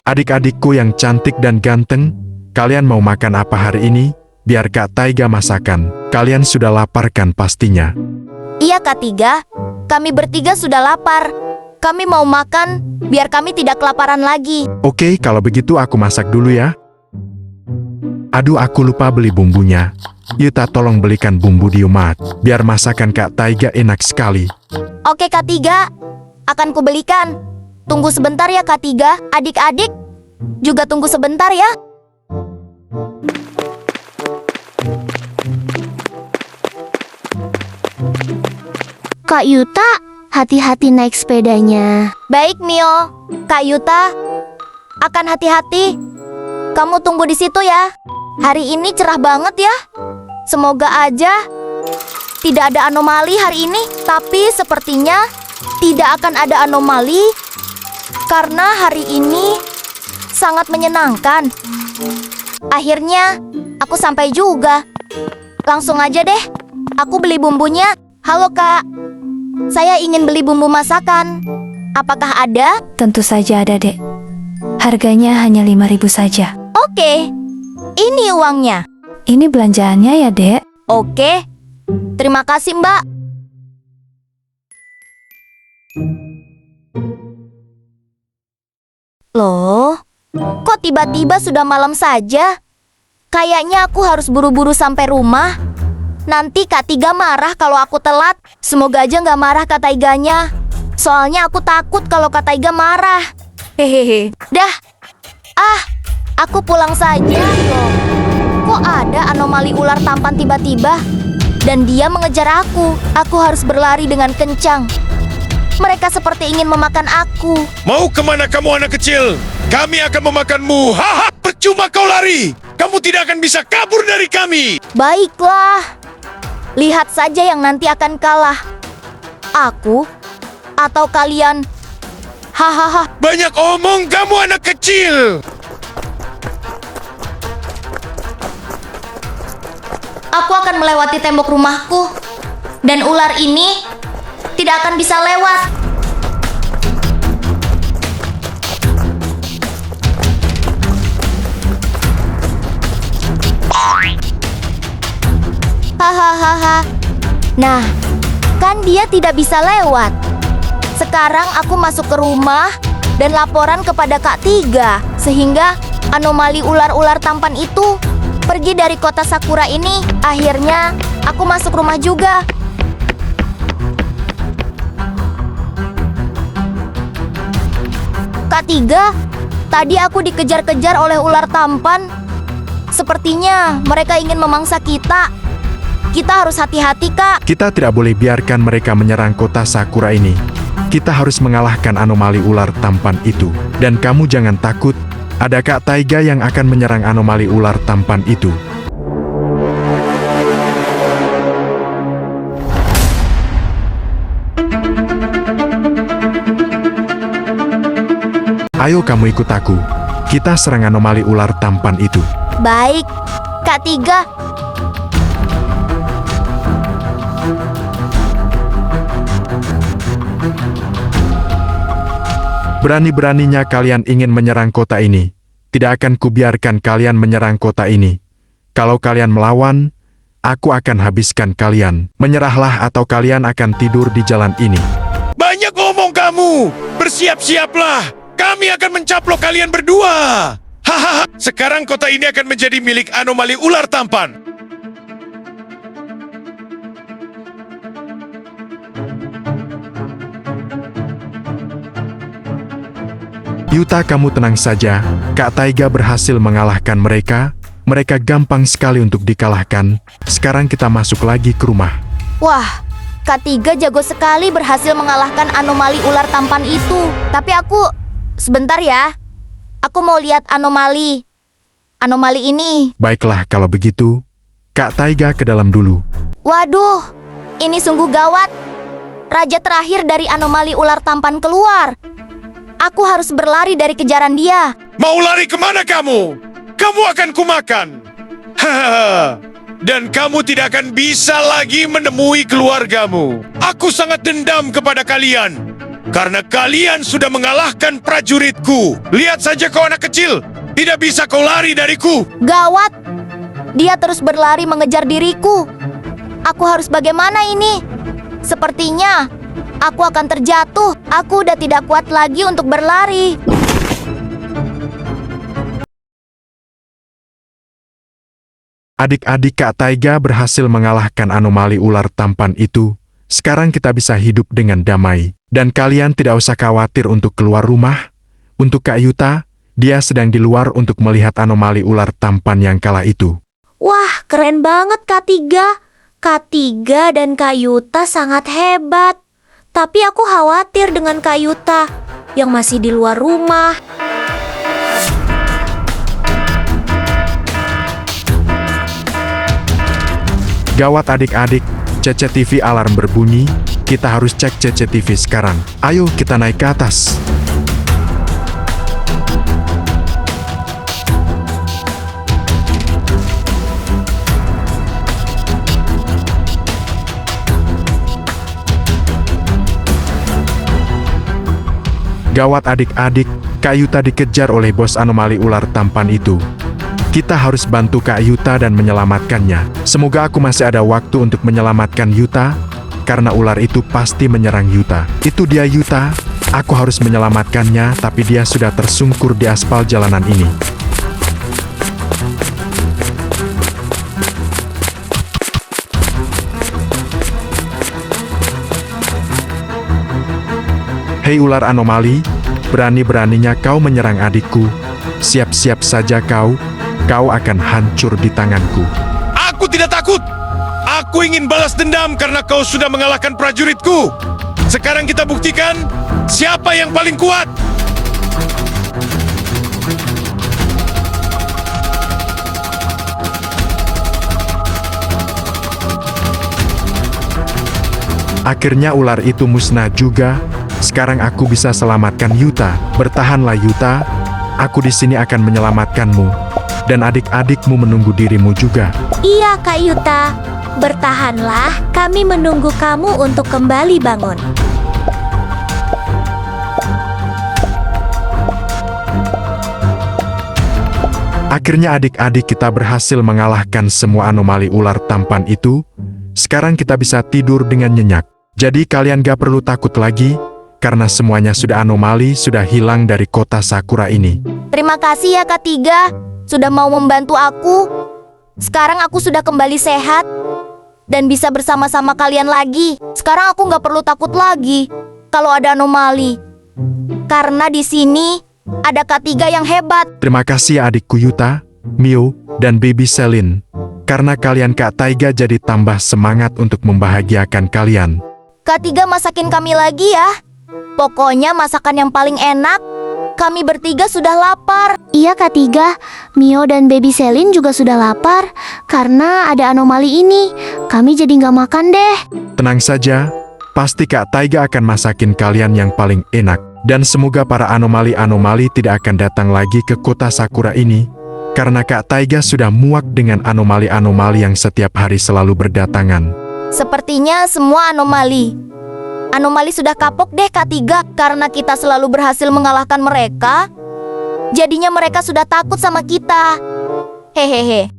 Adik-adikku yang cantik dan ganteng, kalian mau makan apa hari ini? Biar Kak Taiga masakan. Kalian sudah lapar kan pastinya? Iya Kak Tiga, kami bertiga sudah lapar. Kami mau makan, biar kami tidak kelaparan lagi. Oke, kalau begitu aku masak dulu ya. Aduh, aku lupa beli bumbunya. Yuta, tolong belikan bumbu di Umat, biar masakan Kak Taiga enak sekali. Oke Kak Tiga, akan kubelikan. Tunggu sebentar ya Kak Tiga. Adik-adik juga tunggu sebentar ya. Kak Yuta, hati-hati naik sepedanya. Baik Mio, Kak Yuta akan hati-hati. Kamu tunggu di situ ya. Hari ini cerah banget ya. Semoga aja tidak ada anomali hari ini. Tapi sepertinya tidak akan ada anomali karena hari ini sangat menyenangkan. Akhirnya aku sampai juga. Langsung aja deh, aku beli bumbunya. Halo Kak, saya ingin beli bumbu masakan. Apakah ada? Tentu saja ada, Dek. Harganya hanya 5.000 saja. Oke, ini uangnya. Ini belanjaannya ya, Dek? Oke, terima kasih Mbak. Loh, kok tiba-tiba sudah malam saja? Kayaknya aku harus buru-buru sampai rumah. Nanti Kak Tiga marah kalau aku telat. Semoga aja nggak marah Kak Taiganya. Soalnya aku takut kalau Kak Taiga marah. Hehehe. Dah. Aku pulang saja. Loh, kok ada anomali ular tampan tiba-tiba? Dan dia mengejar aku. Aku harus berlari dengan kencang. Mereka seperti ingin memakan aku. Mau kemana kamu anak kecil? Kami akan memakanmu. Haha, percuma kau lari. Kamu tidak akan bisa kabur dari kami. Baiklah. Lihat saja yang nanti akan kalah. Aku atau kalian? Hahaha. Banyak omong kamu anak kecil. Aku akan melewati tembok rumahku. Dan ular ini tidak akan bisa lewat. Hahaha. Nah, kan dia tidak bisa lewat. Sekarang aku masuk ke rumah dan laporan kepada Kak Tiga, sehingga anomali ular-ular tampan itu pergi dari kota Sakura ini. Akhirnya aku masuk rumah juga. Kak Tiga, tadi aku dikejar-kejar oleh ular tampan. Sepertinya mereka ingin memangsa kita. Kita harus hati-hati, Kak. Kita tidak boleh biarkan mereka menyerang kota Sakura ini. Kita harus mengalahkan anomali ular tampan itu. Dan kamu jangan takut, ada Kak Taiga yang akan menyerang anomali ular tampan itu. Ayo kamu ikut aku. Kita serang anomali ular tampan itu. Baik, Kak Tiga. Berani-beraninya kalian ingin menyerang kota ini. Tidak akan kubiarkan kalian menyerang kota ini. Kalau kalian melawan, aku akan habiskan kalian. Menyerahlah atau kalian akan tidur di jalan ini. Banyak omong kamu. Bersiap-siaplah. Kami akan mencaplok kalian berdua. Hahaha. Sekarang kota ini akan menjadi milik anomali ular tampan. Yuta, kamu tenang saja. Kak Taiga berhasil mengalahkan mereka. Mereka gampang sekali untuk dikalahkan. Sekarang kita masuk lagi ke rumah. Wah, Kak Tiga jago sekali berhasil mengalahkan anomali ular tampan itu. Tapi sebentar ya. Aku mau lihat anomali ini. Baiklah kalau begitu. Kak Taiga ke dalam dulu. Waduh, ini sungguh gawat. Raja terakhir dari anomali ular tampan keluar. Aku harus berlari dari kejaran dia. Mau lari kemana kamu? Kamu akan kumakan. Hahaha. Dan kamu tidak akan bisa lagi menemui keluargamu. Aku sangat dendam kepada kalian. Karena kalian sudah mengalahkan prajuritku. Lihat saja kau anak kecil, tidak bisa kau lari dariku. Gawat! Dia terus berlari mengejar diriku. Aku harus bagaimana ini? Sepertinya aku akan terjatuh. Aku udah tidak kuat lagi untuk berlari. Adik-adik Kak Taiga berhasil mengalahkan anomali ular tampan itu. Sekarang kita bisa hidup dengan damai. Dan kalian tidak usah khawatir untuk keluar rumah. Untuk Kak Yuta, dia sedang di luar untuk melihat anomali ular tampan yang kala itu. Wah, keren banget Kak Tiga. Kak Tiga dan Kak Yuta sangat hebat. Tapi aku khawatir dengan Kak Yuta yang masih di luar rumah. Gawat adik-adik, CCTV alarm berbunyi. Kita harus cek CCTV sekarang. Ayo kita naik ke atas. Gawat adik-adik, Kak Yuta dikejar oleh bos anomali ular tampan itu. Kita harus bantu Kak Yuta dan menyelamatkannya. Semoga aku masih ada waktu untuk menyelamatkan Yuta, karena ular itu pasti menyerang Yuta. Itu dia Yuta, aku harus menyelamatkannya, tapi dia sudah tersungkur di aspal jalanan ini. Hei ular anomali, berani-beraninya kau menyerang adikku. Siap-siap saja kau akan hancur di tanganku. Aku tidak takut. Aku ingin balas dendam karena kau sudah mengalahkan prajuritku. Sekarang kita buktikan siapa yang paling kuat. Akhirnya ular itu musnah juga. Sekarang aku bisa selamatkan Yuta. Bertahanlah Yuta. Aku di sini akan menyelamatkanmu. Dan adik-adikmu menunggu dirimu juga. Iya Kak Yuta, bertahanlah. Kami menunggu kamu untuk kembali bangun. Akhirnya adik-adik kita berhasil mengalahkan semua anomali ular tampan itu. Sekarang kita bisa tidur dengan nyenyak. Jadi kalian gak perlu takut lagi. Karena semuanya sudah anomali, sudah hilang dari kota Sakura ini. Terima kasih ya Kak Tiga, sudah mau membantu aku. Sekarang aku sudah kembali sehat dan bisa bersama-sama kalian lagi. Sekarang aku nggak perlu takut lagi kalau ada anomali. Karena di sini ada Kak Tiga yang hebat. Terima kasih adikku Yuta, Mio, dan Baby Selin. Karena kalian Kak Taiga jadi tambah semangat untuk membahagiakan kalian. Kak Tiga masakin kami lagi ya. Pokoknya masakan yang paling enak. Kami bertiga sudah lapar. Iya Kak Tiga, Mio dan Baby Selin juga sudah lapar. Karena ada anomali ini, kami jadi nggak makan deh. Tenang saja, pasti Kak Taiga akan masakin kalian yang paling enak. Dan semoga para anomali-anomali tidak akan datang lagi ke kota Sakura ini. Karena Kak Taiga sudah muak dengan anomali-anomali yang setiap hari selalu berdatangan. Sepertinya semua anomali. Anomali sudah kapok deh Kak Tiga. Karena kita selalu berhasil mengalahkan mereka. Jadinya mereka sudah takut sama kita. Hehehe.